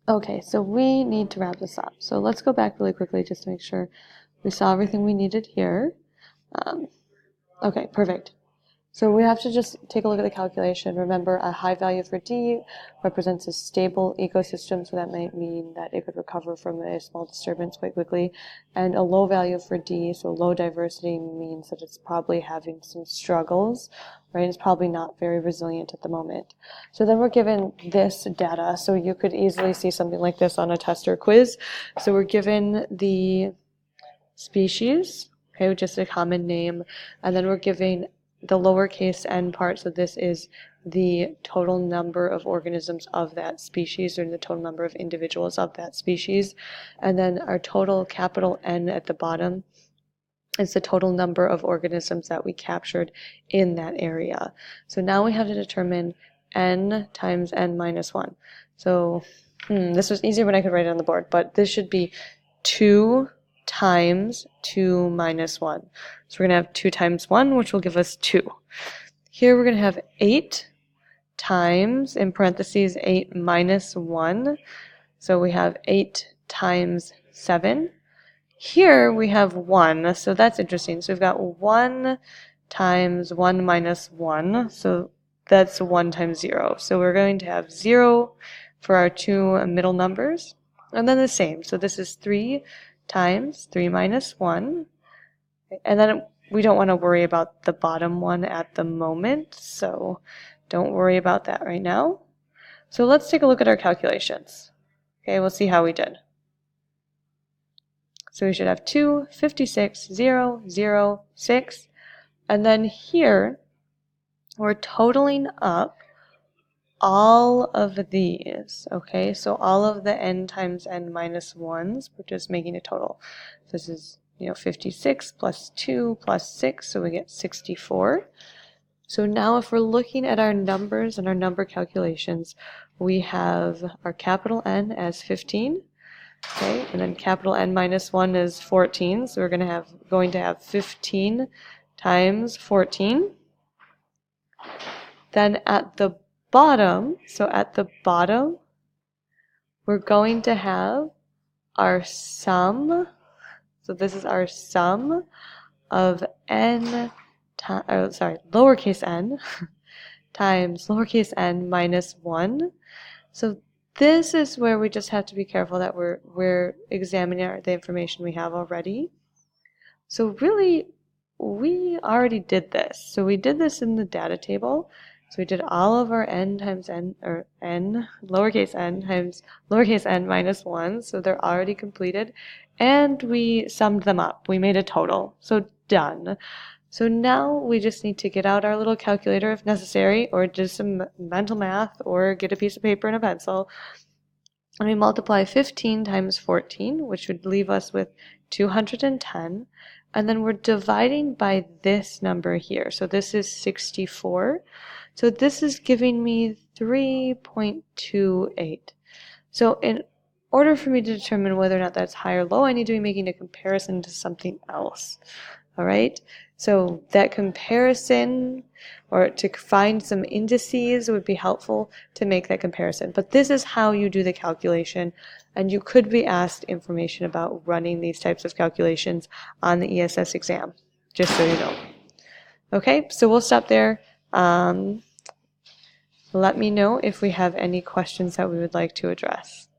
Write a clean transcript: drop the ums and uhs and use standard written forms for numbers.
Okay, so we need to wrap this up. So let's go back really quickly just to make sure we saw everything we needed here. Um, okay, perfect. So we have to just take a look at the calculation. Remember, a high value for D represents a stable ecosystem, so that might mean that it could recover from a small disturbance quite quickly. And a low value for D, so low diversity, means that it's probably having some struggles, right? It's probably not very resilient at the moment. So then we're given this data, so you could easily see something like this on a test or quiz. So we're given the species, okay, just a common name, and then we're giving the lowercase n part, so this is the total number of organisms of that species, or the total number of individuals of that species, and then our total capital N at the bottom is the total number of organisms that we captured in that area. So now we have to determine n times n minus 1. So this was easier when I could write it on the board, but this should be 2 times 2 minus 1. So we're going to have 2 times 1, which will give us 2. Here we're going to have 8 times, in parentheses, 8 minus 1. So we have 8 times 7. Here we have 1, so that's interesting. So we've got 1 times 1 minus 1, so that's 1 times 0. So we're going to have 0 for our two middle numbers, and then the same. So this is 3 times 3 minus 1, and then we don't want to worry about the bottom one at the moment, so don't worry about that right now. So let's take a look at our calculations. Okay, we'll see how we did. So we should have 2, 56, 0, 0, 6. And then here, we're totaling up all of these. Okay, so all of the n times n minus 1s, we're just making a total. This is 56 plus 2 plus 6, so we get 64. So now if we're looking at our numbers and our number calculations, we have our capital N as 15. Okay, and then capital N minus 1 is 14, so we're going to have 15 times 14. Then at the bottom, we're going to have our sum. So this is our sum of lowercase n times lowercase n minus 1. So this is where we just have to be careful that we're examining the information we have already. So really, we already did this. So we did this in the data table. So we did all of our n times n, or n, lowercase n times lowercase n minus 1. So they're already completed. And we summed them up. We made a total. So done. So now we just need to get out our little calculator if necessary, or do some mental math, or get a piece of paper and a pencil. And we multiply 15 times 14, which would leave us with 210. And then we're dividing by this number here. So this is 64. So this is giving me 3.28. So in order for me to determine whether or not that's high or low, I need to be making a comparison to something else. All right, so that comparison, or to find some indices, would be helpful to make that comparison. But this is how you do the calculation, and you could be asked information about running these types of calculations on the ESS exam, just so you know. Okay, so we'll stop there. Let me know if we have any questions that we would like to address.